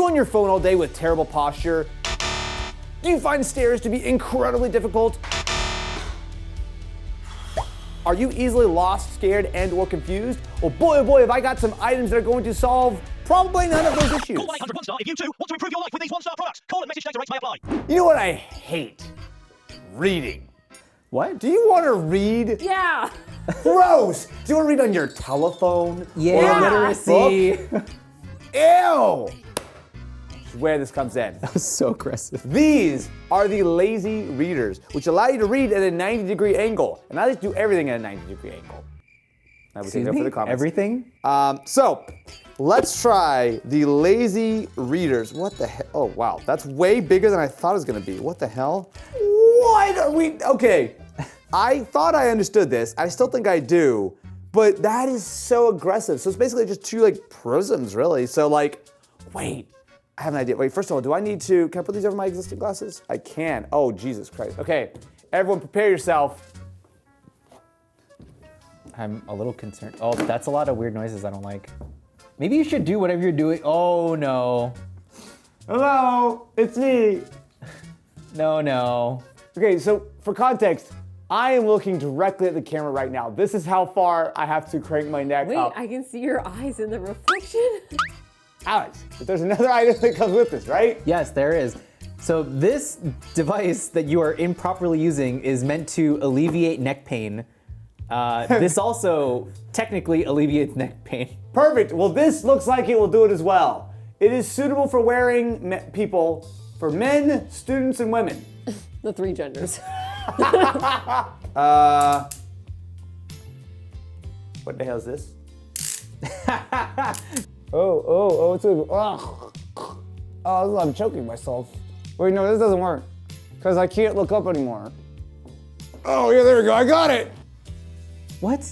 you on your phone all day with terrible posture? Do you find stairs to be incredibly difficult? Are you easily lost, scared, and or confused? Well, boy, oh boy, have I got some items that are going to solve probably none of those issues. Call 1-800 1-STAR if you too want to improve your life with these 1-star products. Call and message data rates may apply. You know what I hate? Reading. What? Do you want to read? Yeah. Gross! Do you want to read on your telephone? Yeah, Or literacy. book? Ew! This is where this comes in. That was so aggressive. These are the lazy readers, which allow you to read at a 90-degree angle. And I just do everything at a 90-degree angle. I would take that for the comments. Everything? So, let's try the lazy readers. What the hell? Oh, wow. That's way bigger than I thought it was going to be. What the hell? What are we? Okay. I thought I understood this. I still think I do. But that is so aggressive. So it's basically just two like prisms, really. So like, wait. I have an idea. Wait, first of all, do I need to, can I put these over my existing glasses? I can. Oh, Jesus Christ. Okay, everyone prepare yourself. I'm a little concerned. Oh, that's a lot of weird noises I don't like. Maybe you should do whatever you're doing. Oh, no. Hello, it's me. No. Okay, so for context, I am looking directly at the camera right now. This is how far I have to crank my neck Wait, up. I can see your eyes in the reflection. Alex, but there's another item that comes with this, right? Yes, there is. So this device that you are improperly using is meant to alleviate neck pain. This also technically alleviates neck pain. Perfect. Well, this looks like it will do it as well. It is suitable for wearing people, for men, students, and women. The three genders. What the hell is this? Oh, it's a, I'm choking myself. Wait, no, this doesn't work. Because I can't look up anymore. Oh, yeah, there we go, I got it. What?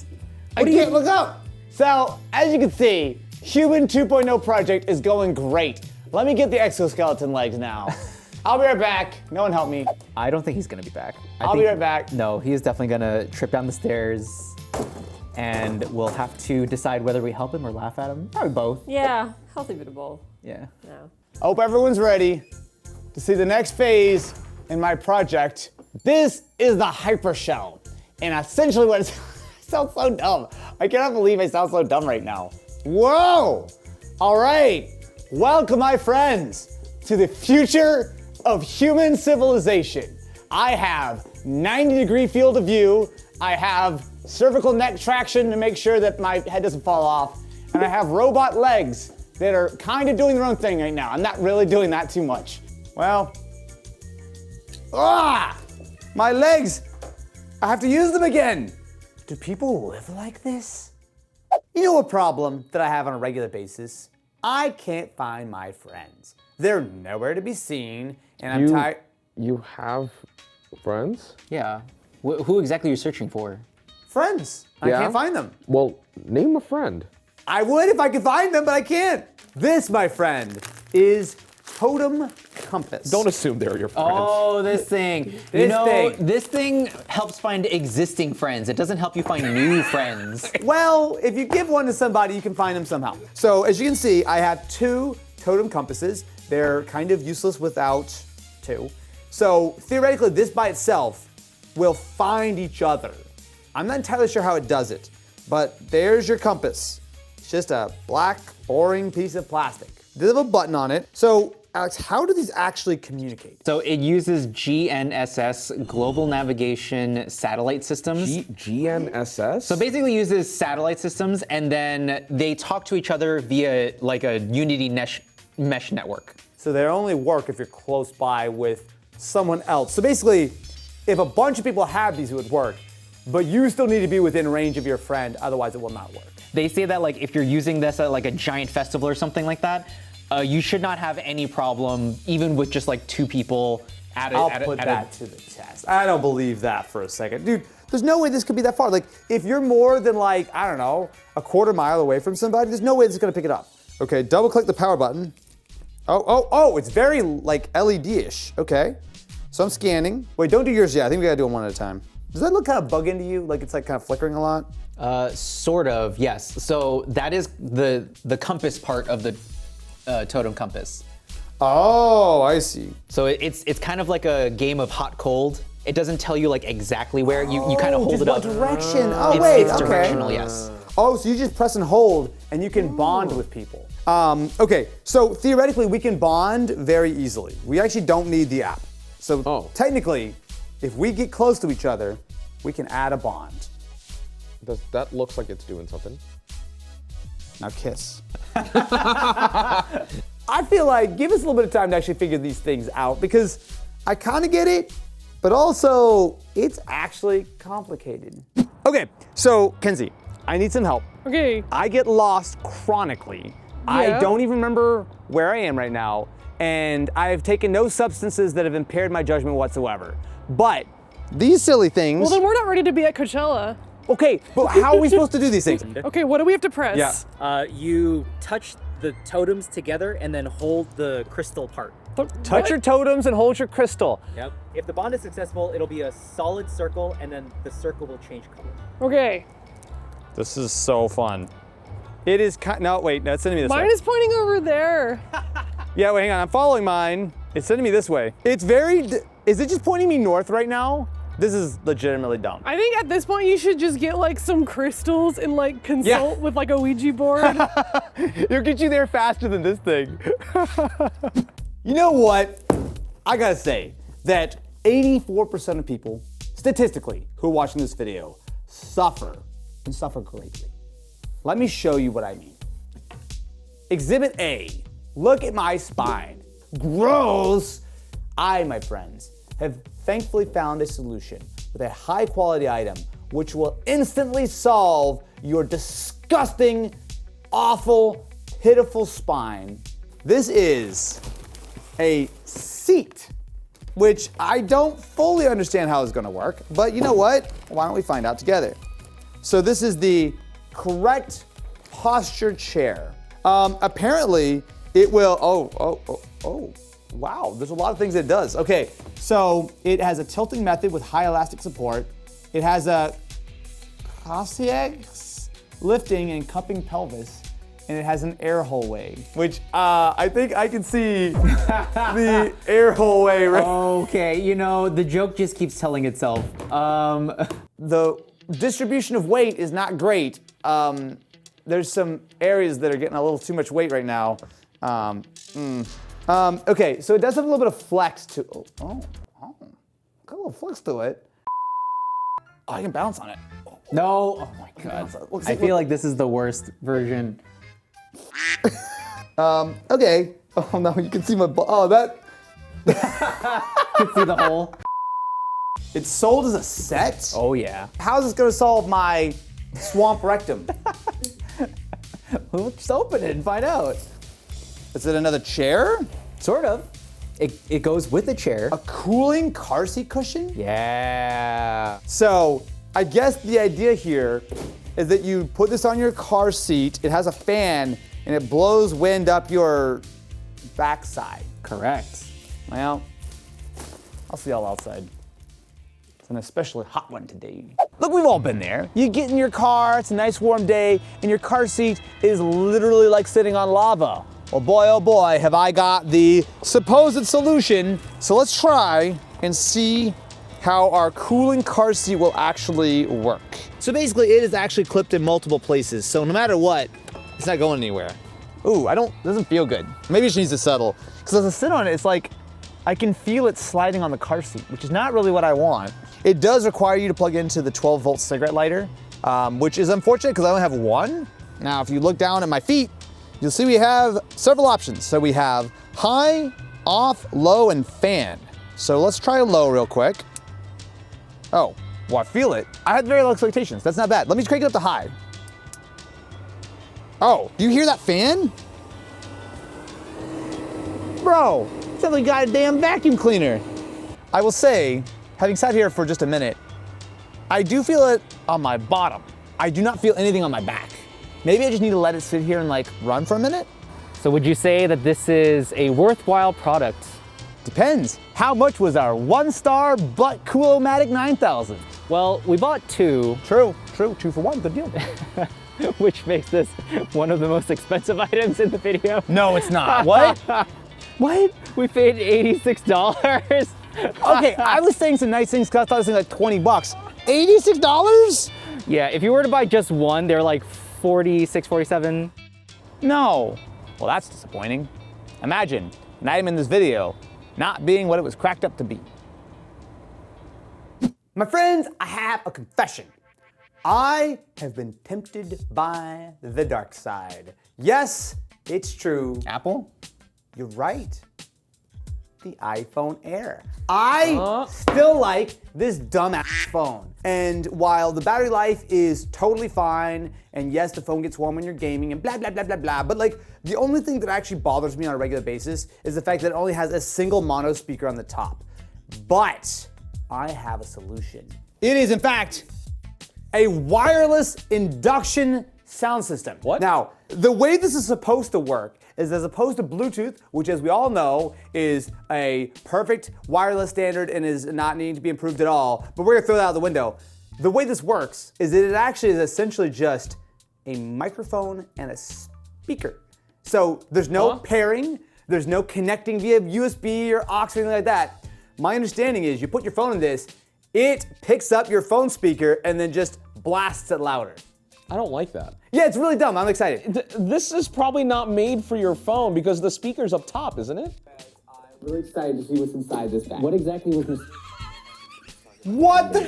I can't look up. So, as you can see, Human 2.0 project is going great. Let me get the exoskeleton legs now. I'll be right back. No one help me. I don't think he's gonna be back. I'll be right back. No, he is definitely gonna trip down the stairs and we'll have to decide whether we help him or laugh at him. Probably both. Yeah, healthy bit of both. Yeah. No. I hope everyone's ready to see the next phase in my project. This is the hypershell. And essentially what it's, I sound so dumb. I cannot believe I sound so dumb right now. Whoa! All right, welcome my friends to the future of human civilization. I have 90-degree field of view. I have cervical neck traction to make sure that my head doesn't fall off. And I have robot legs that are kind of doing their own thing right now. I'm not really doing that too much. Well, my legs, I have to use them again. Do people live like this? You know a problem that I have on a regular basis? I can't find my friends. They're nowhere to be seen, and I'm tired. You have friends? Yeah. Who exactly are you searching for? Friends. I Yeah? can't find them. Well, name a friend. I would if I could find them, but I can't. This, my friend, is Totem Compass. Don't assume they're your friends. Oh, this thing. This thing helps find existing friends. It doesn't help you find new friends. Well, if you give one to somebody, you can find them somehow. So as you can see, I have two Totem Compasses. They're kind of useless without two. So theoretically, this by itself will find each other. I'm not entirely sure how it does it, but there's your compass. It's just a black, boring piece of plastic. There's a button on it. So Alex, how do these actually communicate? So it uses GNSS, Global Navigation Satellite Systems. GNSS? So basically uses satellite systems and then they talk to each other via like a Unity mesh network. So they only work if you're close by with someone else. So basically, if a bunch of people have these, it would work, but you still need to be within range of your friend, otherwise it will not work. They say that like if you're using this at like a giant festival or something like that, you should not have any problem, even with just like two people at I'll put that to the test. I don't believe that for a second. Dude, there's no way this could be that far. Like, if you're more than like, I don't know, a quarter mile away from somebody, there's no way this is gonna pick it up. Okay, double click the power button. Oh, it's very like LED-ish. Okay, so I'm scanning. Wait, don't do yours yet. I think we gotta do them one at a time. Does that look kind of bug into you? Like it's like kind of flickering a lot? Sort of, yes. So that is the compass part of the Totem Compass. Oh, I see. So it's kind of like a game of hot cold. It doesn't tell you like exactly where you kind of hold Just it up. what direction? Oh, It's, wait, it's okay. directional, yes. Oh, so you just press and hold, and you can bond with people. Okay, so theoretically, we can bond very easily. We actually don't need the app. So technically, if we get close to each other, we can add a bond. That looks like it's doing something. Now kiss. I feel like give us a little bit of time to actually figure these things out because I kind of get it, but also it's actually complicated. Okay, so Kenzie, I need some help. Okay. I get lost chronically. I Yeah. don't even remember where I am right now, and I've taken no substances that have impaired my judgment whatsoever. But these silly things. Well, then we're not ready to be at Coachella. Okay, but how are we supposed to do these things? Okay, what do we have to press? Yeah. You touch the totems together and then hold the crystal part. Touch your totems and hold your crystal. Yep. If the bond is successful, it'll be a solid circle, and then the circle will change color. Okay. This is so fun. It is no, wait, no, it's sending me this way. Mine is pointing over there. Yeah, wait, hang on, I'm following mine. It's sending me this way. It's very, is it just pointing me north right now? This is legitimately dumb. I think at this point you should just get like some crystals and like consult with like a Ouija board. It'll get you there faster than this thing. You know what? I gotta say that 84% of people, statistically, who are watching this video, suffer and suffer greatly. Let me show you what I mean. Exhibit A, look at my spine. Gross! I, my friends, have thankfully found a solution with a high quality item which will instantly solve your disgusting, awful, pitiful spine. This is a seat, which I don't fully understand how it's gonna work, but you know what? Why don't we find out together? So this is the correct posture chair. Apparently it will, wow, there's a lot of things it does. Okay, so it has a tilting method with high elastic support. It has a cossax lifting and cupping pelvis, and it has an air hole way, which I think I can see the air hole way right. Okay, you know, the joke just keeps telling itself. The distribution of weight is not great. There's some areas that are getting a little too much weight right now. Okay, so it does have a little bit of flex to, got a little flex to it. Oh, I can bounce on it. No, oh my god. I feel like this is the worst version. Okay. Oh no, you can see my, that. You can see the hole. It's sold as a set? Oh yeah. How's this gonna solve my swamp rectum? We'll just open it and find out. Is it another chair? Sort of. It goes with the chair. A cooling car seat cushion? Yeah. So, I guess the idea here is that you put this on your car seat, it has a fan, and it blows wind up your backside. Correct. Well, I'll see y'all outside. It's an especially hot one today. Look, we've all been there. You get in your car, it's a nice warm day, and your car seat is literally like sitting on lava. Well, oh boy, have I got the supposed solution. So let's try and see how our cooling car seat will actually work. So basically, it is actually clipped in multiple places, so no matter what, it's not going anywhere. Ooh, doesn't feel good. Maybe it just needs to settle. Because as I sit on it, it's like, I can feel it sliding on the car seat, which is not really what I want. It does require you to plug into the 12-volt cigarette lighter, which is unfortunate because I only have one. Now, if you look down at my feet, you'll see we have several options. So we have high, off, low, and fan. So let's try low real quick. Oh, well, I feel it. I had very low expectations. That's not bad. Let me crank it up to high. Oh, do you hear that fan? Bro, it's like a goddamn vacuum cleaner. I will say, having sat here for just a minute, I do feel it on my bottom. I do not feel anything on my back. Maybe I just need to let it sit here and like run for a minute? So would you say that this is a worthwhile product? Depends. How much was our 1-star butt Cool-O-Matic 9000? Well, we bought two. True, 2 for 1, good deal. Which makes this one of the most expensive items in the video. No, it's not. What? What? We paid $86. Okay, I was saying some nice things because I thought it was like 20 bucks. $86? Yeah, if you were to buy just one, they're like 46, 47. No. Well, that's disappointing. Imagine an item in this video not being what it was cracked up to be. My friends, I have a confession. I have been tempted by the dark side. Yes, it's true. Apple? You're right. The iPhone Air. I still like this dumbass phone. And while the battery life is totally fine, and yes, the phone gets warm when you're gaming and blah, blah, blah, blah, blah, but like the only thing that actually bothers me on a regular basis is the fact that it only has a single mono speaker on the top. But I have a solution. It is, in fact, a wireless induction sound system. What? Now, the way this is supposed to work is as opposed to Bluetooth, which as we all know is a perfect wireless standard and is not needing to be improved at all, but we're gonna throw that out the window. The way this works is that it actually is essentially just a microphone and a speaker. So there's no pairing, there's no connecting via USB or aux or anything like that. My understanding is you put your phone in this, it picks up your phone speaker and then just blasts it louder. I don't like that. Yeah, it's really dumb. I'm excited. This is probably not made for your phone because the speaker's up top, isn't it? I'm really excited to see what's inside this bag. What exactly was this? What the?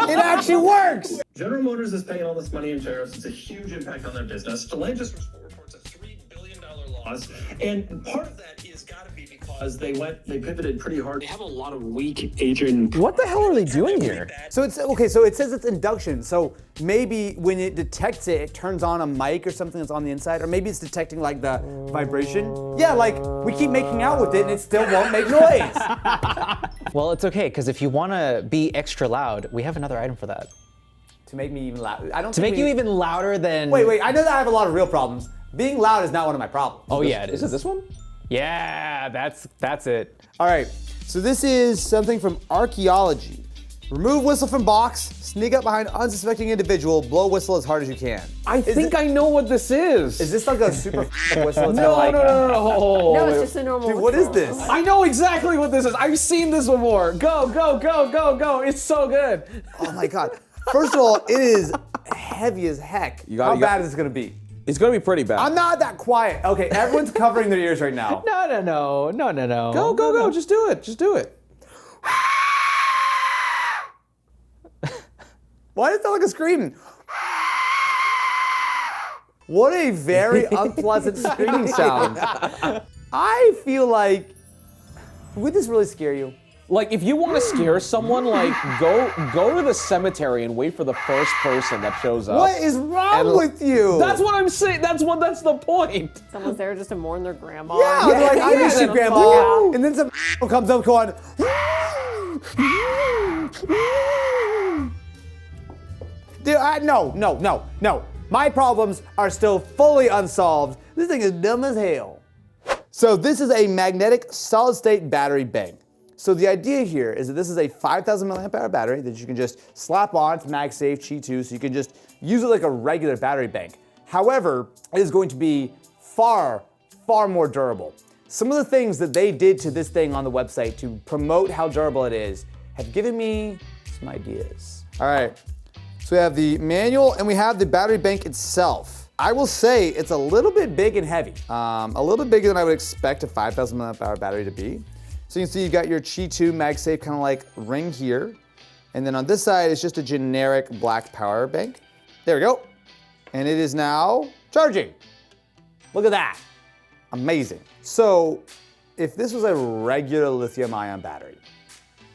It actually works. General Motors is paying all this money in tariffs. It's a huge impact on their business. Stellantis reports a $3 billion loss, and part of that is got to be because they pivoted pretty hard. They have a lot of weak Asian. What the hell are they doing here? So it's okay. So it says it's induction. So maybe when it detects it, it turns on a mic or something that's on the inside, or maybe it's detecting like the vibration. Yeah, like we keep making out with it and it still won't make noise. Well, it's okay, because if you want to be extra loud, we have another item for that. To make me even louder. I don't. To make you even louder than... Wait. I know that I have a lot of real problems. Being loud is not one of my problems. Oh yeah, it is. Is it this one? Yeah, that's it. All right. So this is something from archaeology. Remove whistle from box, sneak up behind unsuspecting individual, blow whistle as hard as you can. I think I know what this is. Is this like a super whistle? It's No, like, no. No, it's just a normal. Dude, what is whistle. this? I know exactly what this is. I've seen this before. Go. It's so good. Oh my God. First of all, it is heavy as heck. How bad is this gonna be? It's gonna be pretty bad. I'm not that quiet. Okay, everyone's covering their ears right now. No. Go. Just do it. Why does it sound like a scream? What a very unpleasant screaming sound. I feel like, would this really scare you? Like, if you want to scare someone, like, go to the cemetery and wait for the first person that shows up. What is wrong with you? That's what I'm saying. That's the point. Someone's there just to mourn their grandma. Yeah, they're like, I miss you, Grandma. And then some comes up going, dude, no. My problems are still fully unsolved. This thing is dumb as hell. So this is a magnetic solid state battery bank. So the idea here is that this is a 5,000 milliamp hour battery that you can just slap on. It's MagSafe Qi 2, so you can just use it like a regular battery bank. However, it is going to be far more durable. Some of the things that they did to this thing on the website to promote how durable it is have given me some ideas. All right, so we have the manual and we have the battery bank itself. I will say it's a little bit big and heavy. A little bit bigger than I would expect a 5,000 milliamp hour battery to be. So you can see you've got your Qi 2 MagSafe kind of like ring here. And then on this side, it's just a generic black power bank. There we go. And it is now charging. Look at that. Amazing. So if this was a regular lithium ion battery,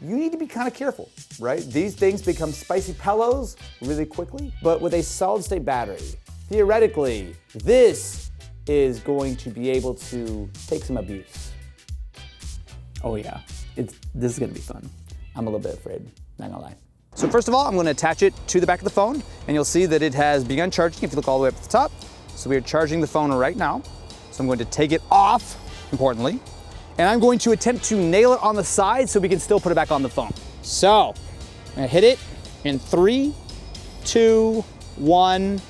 you need to be kind of careful, right? These things become spicy pillows really quickly, but with a solid state battery, theoretically, this is going to be able to take some abuse. Oh yeah, this is gonna be fun. I'm a little bit afraid, not gonna lie. So first of all, I'm gonna attach it to the back of the phone, and you'll see that it has begun charging if you look all the way up at the top. So we are charging the phone right now. So I'm going to take it off, importantly, and I'm going to attempt to nail it on the side so we can still put it back on the phone. So, I'm gonna hit it in 3, 2, 1.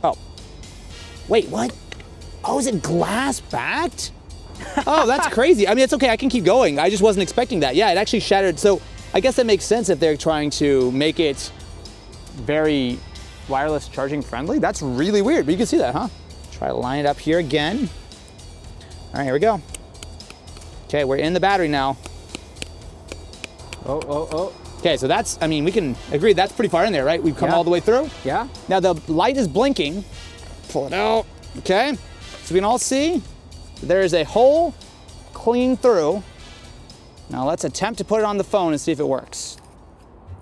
Oh, wait, what? Oh, is it glass backed? Oh, that's crazy. I mean, it's okay, I can keep going. I just wasn't expecting that. Yeah, it actually shattered. So I guess that makes sense if they're trying to make it very wireless charging friendly. That's really weird, but you can see that, huh? Try to line it up here again. All right, here we go. Okay, we're in the battery now. Oh. Okay, so that's, I mean, we can agree that's pretty far in there, right? We've come all the way through. Yeah. Now the light is blinking. Pull it out, okay? So we can all see there is a hole clean through. Now let's attempt to put it on the phone and see if it works.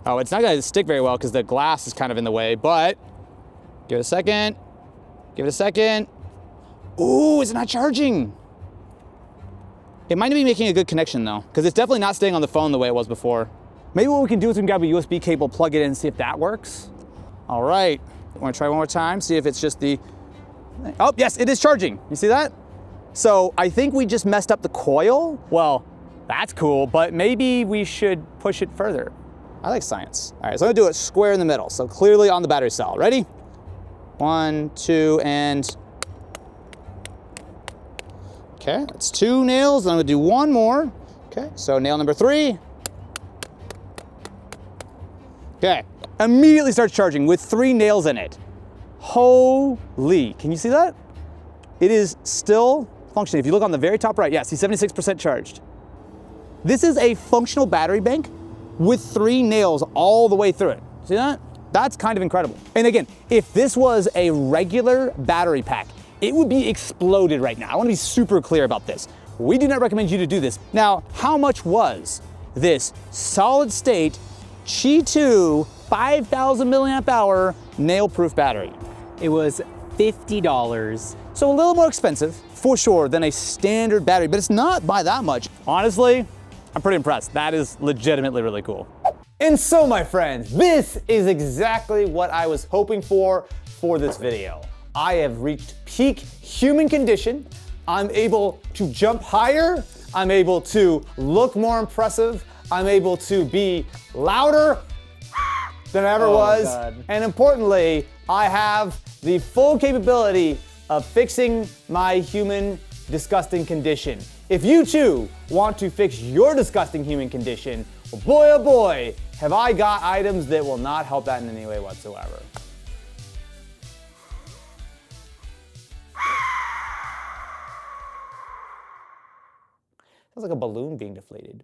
Oh, it's not gonna stick very well because the glass is kind of in the way, but give it a second. Give it a second. Ooh, it's not charging. It might not be making a good connection though, because it's definitely not staying on the phone the way it was before. Maybe what we can do is we can grab a USB cable, plug it in, and see if that works. All right, I wanna try one more time, see if it's just the, oh, yes, it is charging. You see that? So I think we just messed up the coil. Well, that's cool, but maybe we should push it further. I like science. All right, so I'm gonna do it square in the middle, so clearly on the battery cell. Ready? 1, 2, and okay, that's 2 nails. I'm gonna do one more. Okay, so nail number 3. Okay, immediately starts charging with 3 nails in it. Holy, can you see that? It is still functioning. If you look on the very top right, yeah, see 76% charged. This is a functional battery bank with 3 nails all the way through it. See that? That's kind of incredible. And again, if this was a regular battery pack, it would be exploded right now. I wanna be super clear about this. We do not recommend you to do this. Now, how much was this solid state Qi 2 5,000 milliamp hour nail-proof battery? It was $50. So a little more expensive, for sure, than a standard battery, but it's not by that much. Honestly, I'm pretty impressed. That is legitimately really cool. And so, my friends, this is exactly what I was hoping for this video. I have reached peak human condition. I'm able to jump higher. I'm able to look more impressive. I'm able to be louder than I ever was. God. And importantly, I have the full capability of fixing my human disgusting condition. If you too want to fix your disgusting human condition, well, oh boy, have I got items that will not help that in any way whatsoever. Sounds like a balloon being deflated.